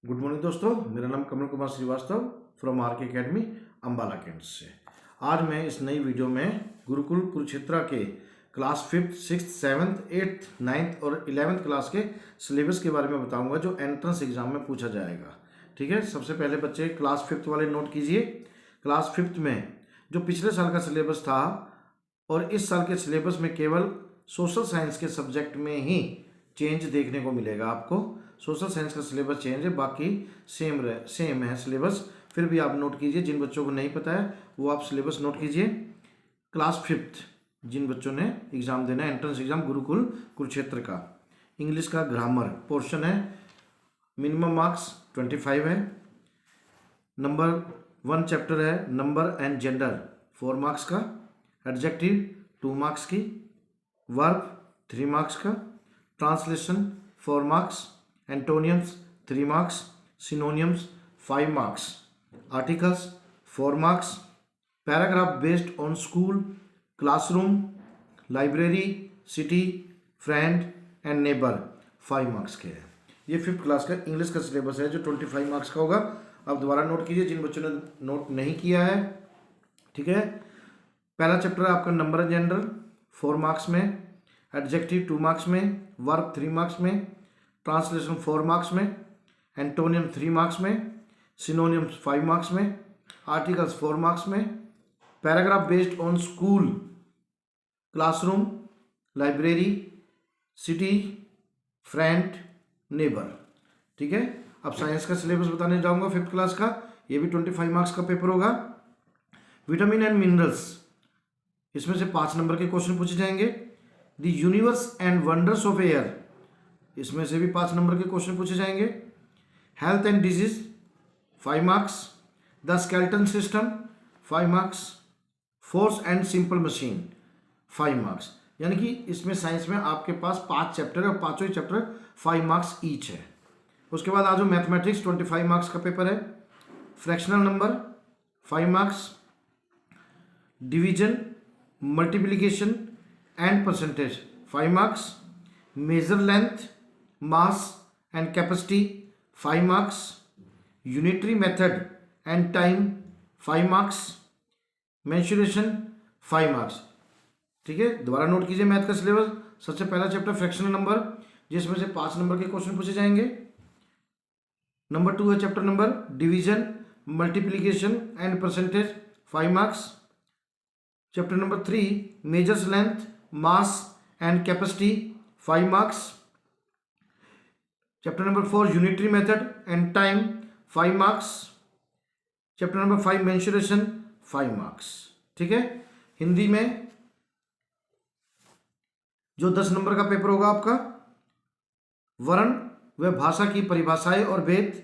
Good morning दोस्तों, मेरा नाम कमल कुमार श्रीवास्तव फ्रॉम आर के अकेडमी अम्बाला कैंट से। आज मैं इस नई वीडियो में गुरुकुल कुरुक्षेत्र के class 5th, 6th, 7th, 8th, 9th और 11th क्लास के सिलेबस के बारे में बताऊंगा जो एंट्रेंस एग्जाम में पूछा जाएगा। ठीक है, सबसे पहले बच्चे क्लास 5th वाले नोट कीजिए। क्लास 5th में जो पिछले साल का सिलेबस था और इस साल के सिलेबस में केवल सोशल साइंस के सब्जेक्ट में ही चेंज देखने को मिलेगा। आपको सोशल साइंस का सिलेबस चेंज है, बाकी सेम है सिलेबस। फिर भी आप नोट कीजिए, जिन बच्चों को नहीं पता है वो आप सिलेबस नोट कीजिए। क्लास 5th जिन बच्चों ने एग्ज़ाम देना है, एंट्रेंस एग्जाम गुरुकुल कुरुक्षेत्र का, इंग्लिश का ग्रामर पोर्शन है। मिनिमम मार्क्स 25 है। नंबर 1 चैप्टर है नंबर एंड जेंडर, 4 मार्क्स का। एडजेक्टिव 2 मार्क्स की। वर्ब 3 मार्क्स का। Translation 4 marks. एंटोनियम्स 3 marks. Synonyms 5 marks. Articles 4 marks. Paragraph based on school, classroom, library, city, friend and neighbour 5 marks के हैं। ये 5th class का English का syllabus है जो 25 मार्क्स का होगा। अब दोबारा नोट कीजिए जिन बच्चों ने नोट नहीं किया है। ठीक है, पहला चैप्टर है आपका नंबर एंड जेंडर 4 मार्क्स में। एडजेक्टिव 2 मार्क्स में। वर्ब 3 मार्क्स में। ट्रांसलेशन 4 मार्क्स में। एंटोनियम 3 मार्क्स में। सिनोनियम्स 5 मार्क्स में। आर्टिकल्स 4 मार्क्स में। Paragraph based on school, classroom, library, city, friend, neighbour. ठीक है, अब साइंस का सिलेबस बताने जाऊंगा 5th क्लास का। ये भी 25 मार्क्स का पेपर होगा। विटामिन एंड मिनरल्स, इसमें से 5 नंबर के क्वेश्चन पूछे जाएंगे। The universe and wonders of air, इसमें से भी 5 नंबर के क्वेश्चन पूछे जाएंगे। Health and disease 5 marks. The skeleton system 5 marks. Force and simple machine 5 marks. यानी कि इसमें साइंस में आपके पास 5 चैप्टर है और पांचों ही चैप्टर 5 मार्क्स ईच है। उसके बाद आज मैथमेटिक्स 25 मार्क्स का पेपर है। Fractional number 5 marks. Division, multiplication and percentage 5 marks. Major length, mass and capacity 5 marks. Unitary method and time 5 marks. Mensuration 5 marks. ठीक है, दोबारा नोट कीजिए मैथ का सिलेबस। सबसे पहला चैप्टर फ्रैक्शनल नंबर, जिसमें से 5 नंबर के क्वेश्चन पूछे जाएंगे। नंबर 2 है chapter number division, multiplication and percentage 5 marks. Chapter number 3 measures length, mass and capacity 5 marks. Chapter number 4 unitary method and time 5 marks. Chapter number 5 mensuration 5 marks. ठीक है, हिंदी में जो 10 नंबर का पेपर होगा आपका, वर्ण व भाषा की परिभाषाएं और भेद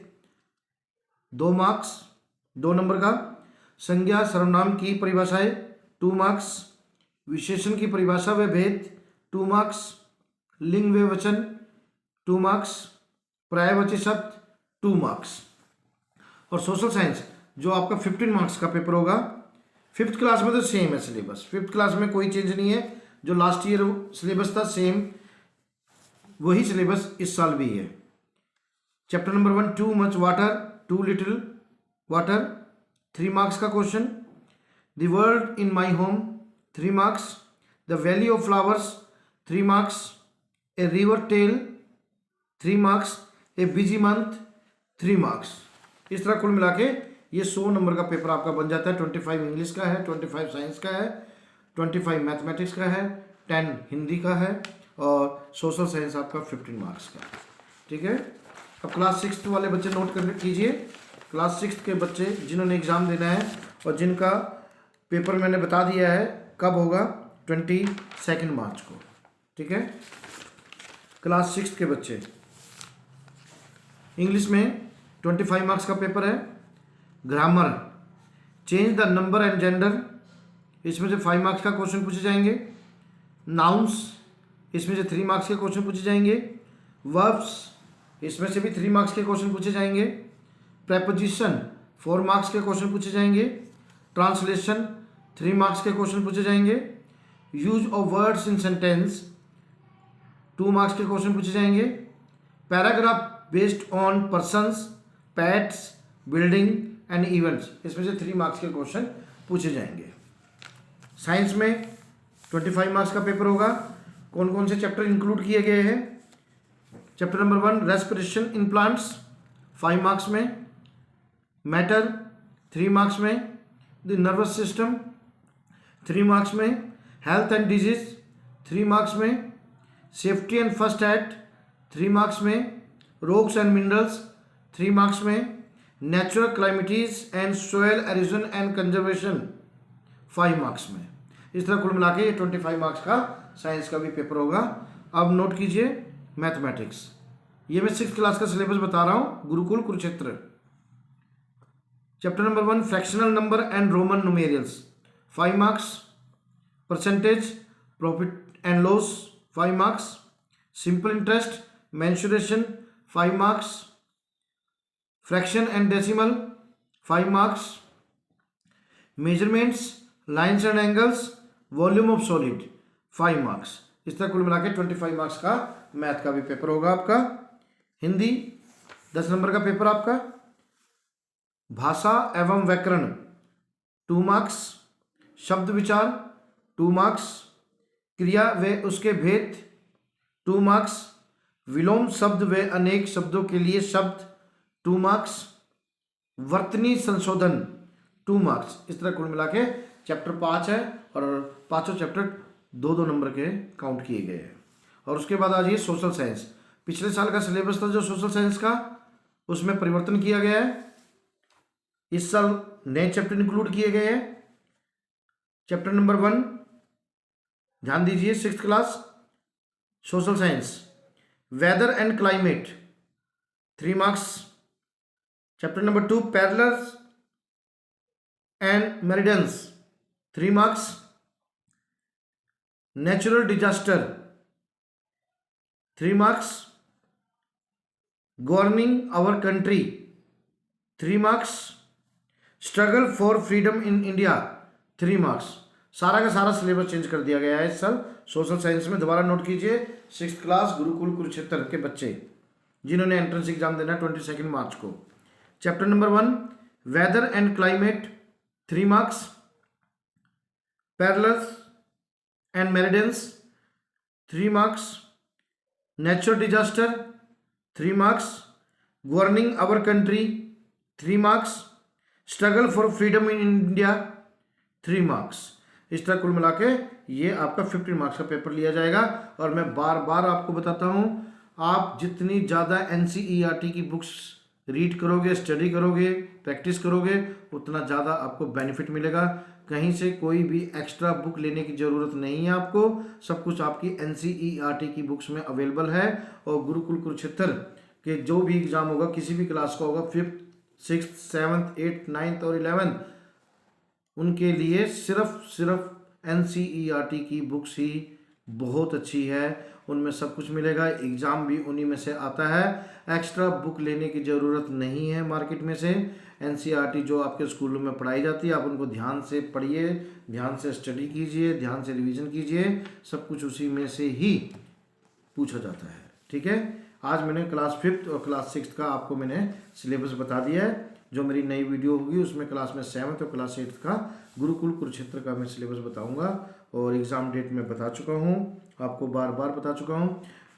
2 मार्क्स, 2 नंबर का। संज्ञा सर्वनाम की परिभाषाएं 2 मार्क्स। विशेषण की परिभाषा व भेद 2 मार्क्स। लिंग व वचन 2 मार्क्स। पर्यायवाची शब्द 2 मार्क्स। और सोशल साइंस जो आपका 15 मार्क्स का पेपर होगा। 5th क्लास में तो सेम है सिलेबस, 5th क्लास में कोई चेंज नहीं है। जो लास्ट ईयर सिलेबस था सेम वही सिलेबस इस साल भी है। Chapter number 1 too much water, too little water 3 marks का question. The world in my home 3 marks. The valley of flowers 3 marks. A river tale 3 marks. A busy month 3 marks. इस तरह कुल मिला के ये 100 नंबर का पेपर आपका बन जाता है। 25 इंग्लिश का है, 25 साइंस का है, 25 मैथमेटिक्स का है, 10 हिंदी का है और सोशल साइंस आपका 15 मार्क्स का। ठीक है, अब क्लास 6th वाले बच्चे नोट कर कीजिए। क्लास 6th के बच्चे जिन्होंने एग्ज़ाम देना है और जिनका पेपर मैंने बता दिया है कब होगा, 22 मार्च को। ठीक है, क्लास 6th के बच्चे, इंग्लिश में 25 मार्क्स का पेपर है। Grammar change the number and gender, इसमें से 5 मार्क्स का क्वेश्चन पूछे जाएंगे। नाउन्स, इसमें से 3 मार्क्स के क्वेश्चन पूछे जाएंगे। वर्ब्स, इसमें से भी 3 मार्क्स के क्वेश्चन पूछे जाएंगे। प्रेपोजिशन 4 मार्क्स के क्वेश्चन पूछे जाएंगे। ट्रांसलेशन 3 मार्क्स के क्वेश्चन पूछे जाएंगे। Use of words in sentence 2 marks के क्वेश्चन पूछे जाएंगे। Paragraph based on persons pets, building and events, इसमें से 3 मार्क्स के क्वेश्चन पूछे जाएंगे। साइंस में 25 मार्क्स का पेपर होगा। कौन कौन से चैप्टर इंक्लूड किए गए हैं? Chapter number 1 respiration in plants 5 marks में, मैटर 3 मार्क्स में, द नर्वस सिस्टम 3 मार्क्स में, हेल्थ एंड डिजीज 3 मार्क्स में, safety and first aid 3 marks में, रॉक्स एंड मिनरल्स 3 मार्क्स में, natural calamities and soil erosion and conservation 5 marks में। इस तरह कुल मिला के ये 25 मार्क्स का साइंस का भी पेपर होगा। अब नोट कीजिए मैथमेटिक्स, ये मैं 6th क्लास का सिलेबस बता रहा हूँ, Gurukul Kurukshetra. Chapter number 1 fractional number and roman numerals 5 marks, percentage, profit and loss 5 marks, simple interest, mensuration 5 marks, fraction and decimal 5 marks, measurements, lines and angles, volume of solid 5 marks. इस तरह कुल मिला के 25 marks का math का भी paper होगा आपका। हिंदी 10 नंबर का पेपर आपका। भाषा एवं व्याकरण 2 मार्क्स, शब्द विचार 2 मार्क्स, क्रिया व उसके भेद 2 मार्क्स, विलोम शब्द व अनेक शब्दों के लिए शब्द 2 मार्क्स, वर्तनी संशोधन 2 मार्क्स। इस तरह कुल मिला के चैप्टर 5 है और पांचों चैप्टर 2-2 नंबर के काउंट किए गए हैं। और उसके बाद आ जाइए सोशल साइंस। पिछले साल का सिलेबस था जो सोशल साइंस का, उसमें परिवर्तन किया गया है। इस साल नए चैप्टर इंक्लूड किए गए हैं। चैप्टर नंबर 1 ध्यान दीजिए, 6th class social science, weather and climate 3 marks. Chapter number 2 parallels and meridians 3 marks, natural disaster 3 marks, governing our country 3 marks, struggle for freedom in India 3 marks. सारा का सारा syllabus change कर दिया गया है इस साल सोशल साइंस में। दोबारा नोट कीजिए, 6th क्लास गुरुकुल कुरुक्षेत्र के बच्चे जिन्होंने एंट्रेंस एग्जाम देना है 22 मार्च को। Chapter number 1 weather and climate 3 marks, parallels and meridians 3 marks, natural disaster 3 marks, governing our country 3 marks, struggle for freedom in India 3 marks. इस तरह कुल मिला के ये आपका 15 मार्क्स का पेपर लिया जाएगा। और मैं बार बार आपको बताता हूँ, आप जितनी ज़्यादा NCERT की बुक्स रीड करोगे, स्टडी करोगे, प्रैक्टिस करोगे, उतना ज़्यादा आपको बेनिफिट मिलेगा। कहीं से कोई भी एक्स्ट्रा बुक लेने की ज़रूरत नहीं है आपको, सब कुछ आपकी NCERT की बुक्स में अवेलेबल है। और गुरुकुल कुरुक्षेत्र के जो भी एग्ज़ाम होगा, किसी भी क्लास का होगा, 5th 6th 7th 8th 9th और 11th, उनके लिए सिर्फ NCERT की बुक्स ही बहुत अच्छी है। उनमें सब कुछ मिलेगा, एग्ज़ाम भी उन्हीं में से आता है। एक्स्ट्रा बुक लेने की ज़रूरत नहीं है मार्केट में से। NCERT जो आपके स्कूलों में पढ़ाई जाती है, आप उनको ध्यान से पढ़िए, ध्यान से स्टडी कीजिए, ध्यान से रिवीजन कीजिए, सब कुछ उसी में से ही पूछा जाता है। ठीक है, आज मैंने क्लास 5th और क्लास 6th का आपको मैंने सिलेबस बता दिया है। जो मेरी नई वीडियो होगी उसमें क्लास में 7th और क्लास 8th का गुरुकुल कुरुक्षेत्र का मैं सिलेबस बताऊंगा। और एग्ज़ाम डेट मैं बता चुका हूं, आपको बार बार बता चुका हूं।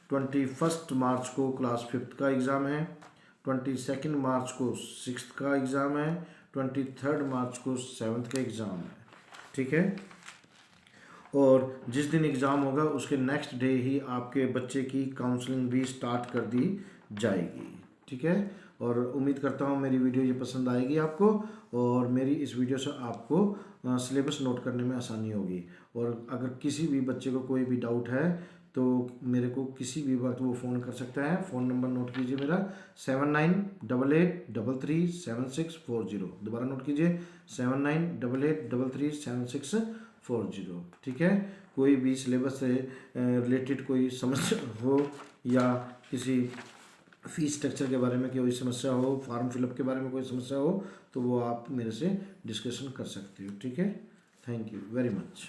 21 मार्च को क्लास 5th का एग्ज़ाम है, 22 मार्च को 6th का एग्ज़ाम है, 23 मार्च को 7th का एग्ज़ाम है। ठीक है, और जिस दिन एग्ज़ाम होगा उसके नेक्स्ट डे ही आपके बच्चे की काउंसलिंग भी स्टार्ट कर दी जाएगी। ठीक है, और उम्मीद करता हूँ मेरी वीडियो ये पसंद आएगी आपको, और मेरी इस वीडियो से आपको सिलेबस नोट करने में आसानी होगी। और अगर किसी भी बच्चे को कोई भी डाउट है तो मेरे को किसी भी वक्त वो फ़ोन कर सकता है। फ़ोन नंबर नोट कीजिए मेरा 7988337640। दोबारा नोट कीजिए 7988337640। ठीक है, कोई भी सिलेबस से रिलेटेड कोई समस्या हो या किसी फीस स्ट्रक्चर के बारे में कोई समस्या हो, फॉर्म फिलअप के बारे में कोई समस्या हो, तो वो आप मेरे से डिस्कशन कर सकते हो। ठीक है, थैंक यू वेरी मच।